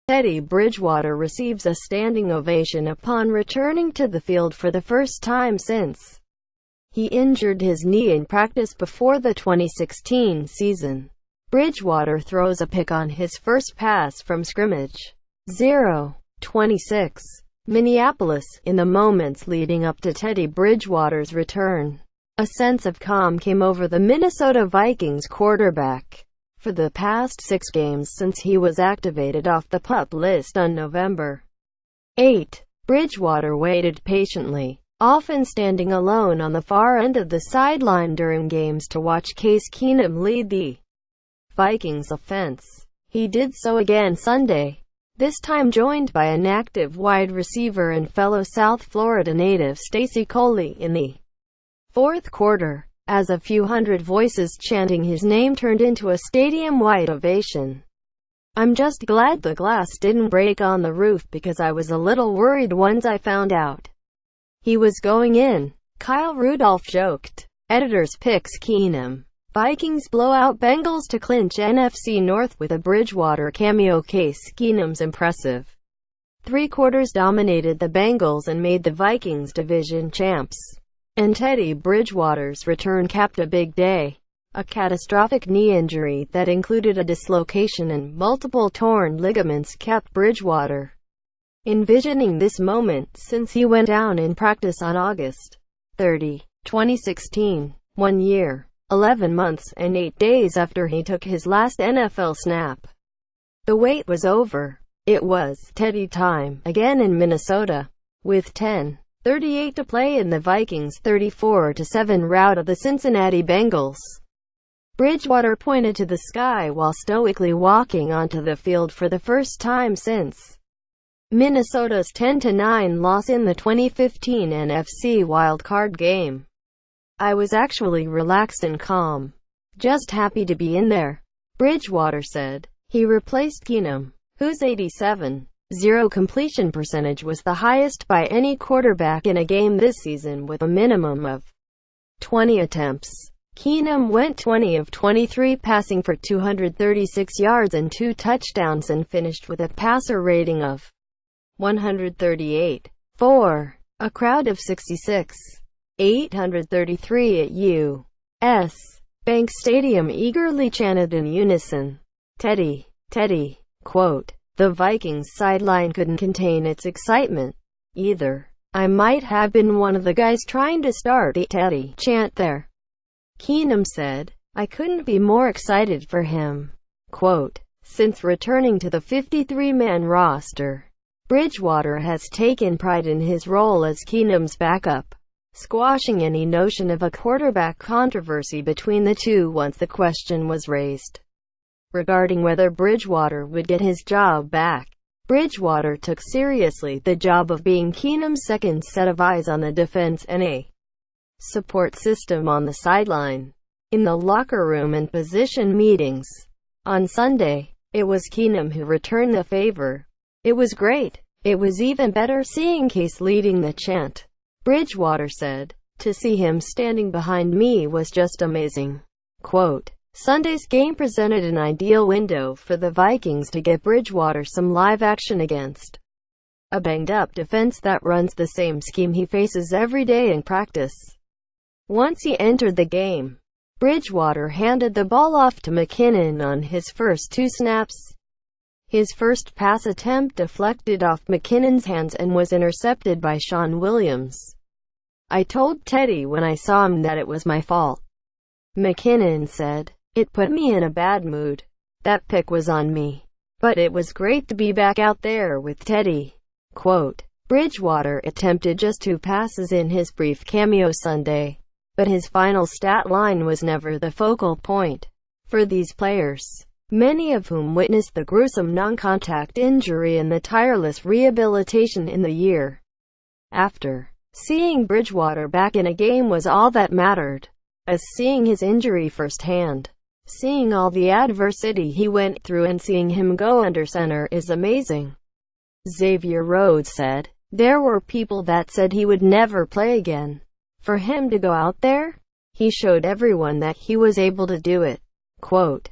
Teddy Bridgewater receives a standing ovation upon returning to the field for the first time since he injured his knee in practice before the 2016 season. Bridgewater throws a pick on his first pass from scrimmage. 0-26. Minneapolis. In the moments leading up to Teddy Bridgewater's return, a sense of calm came over the Minnesota Vikings quarterback. For the past 6 games since he was activated off the PUP list on November 8, Bridgewater waited patiently, often standing alone on the far end of the sideline during games to watch Case Keenum lead the Vikings offense. He did so again Sunday, this time joined by an active wide receiver and fellow South Florida native Stacy Coley in the fourth quarter, as a few hundred voices chanting his name turned into a stadium-wide ovation. "I'm just glad the glass didn't break on the roof because I was a little worried once I found out he was going in," Kyle Rudolph joked. Editors picks Keenum. Vikings blow out Bengals to clinch NFC North with a Bridgewater cameo. Case Keenum's impressive 3 quarters dominated the Bengals and made the Vikings division champs. And Teddy Bridgewater's return capped a big day. A catastrophic knee injury that included a dislocation and multiple torn ligaments kept Bridgewater envisioning this moment since he went down in practice on August 30, 2016, 1 year, 11 months, and 8 days after he took his last NFL snap. The wait was over. It was Teddy time again in Minnesota, with 10:38 to play in the Vikings' 34-7 rout of the Cincinnati Bengals. Bridgewater pointed to the sky while stoically walking onto the field for the first time since Minnesota's 10-9 loss in the 2015 NFC wildcard game. "I was actually relaxed and calm. Just happy to be in there," Bridgewater said. He replaced Keenum, whose 87.0 completion percentage was the highest by any quarterback in a game this season with a minimum of 20 attempts. Keenum went 20 of 23 passing for 236 yards and 2 touchdowns and finished with a passer rating of 138.4. A crowd of 66,833 at U.S. Bank Stadium eagerly chanted in unison, "Teddy, Teddy." Quote, "The Vikings sideline couldn't contain its excitement, either. I might have been one of the guys trying to start a Teddy chant there," Keenum said. "I couldn't be more excited for him." Quote, "Since returning to the 53-man roster, Bridgewater has taken pride in his role as Keenum's backup, squashing any notion of a quarterback controversy between the two once the question was raised regarding whether Bridgewater would get his job back. Bridgewater took seriously the job of being Keenum's second set of eyes on the defense and a support system on the sideline, in the locker room and position meetings. On Sunday, it was Keenum who returned the favor. "It was great. It was even better seeing Case leading the chant," Bridgewater said. "To see him standing behind me was just amazing." Quote, Sunday's game presented an ideal window for the Vikings to get Bridgewater some live action against a banged-up defense that runs the same scheme he faces every day in practice. Once he entered the game, Bridgewater handed the ball off to McKinnon on his first 2 snaps. His first pass attempt deflected off McKinnon's hands and was intercepted by Sean Williams. "I told Teddy when I saw him that it was my fault," McKinnon said. "It put me in a bad mood. That pick was on me. But it was great to be back out there with Teddy." Quote, Bridgewater attempted just 2 passes in his brief cameo Sunday, but his final stat line was never the focal point. For these players, many of whom witnessed the gruesome non-contact injury and the tireless rehabilitation in the year after, seeing Bridgewater back in a game was all that mattered, as seeing his injury firsthand, seeing all the adversity he went through and seeing him go under center is amazing. Xavier Rhodes said, "There were people that said he would never play again. For him to go out there, He showed everyone that he was able to do it. Quote,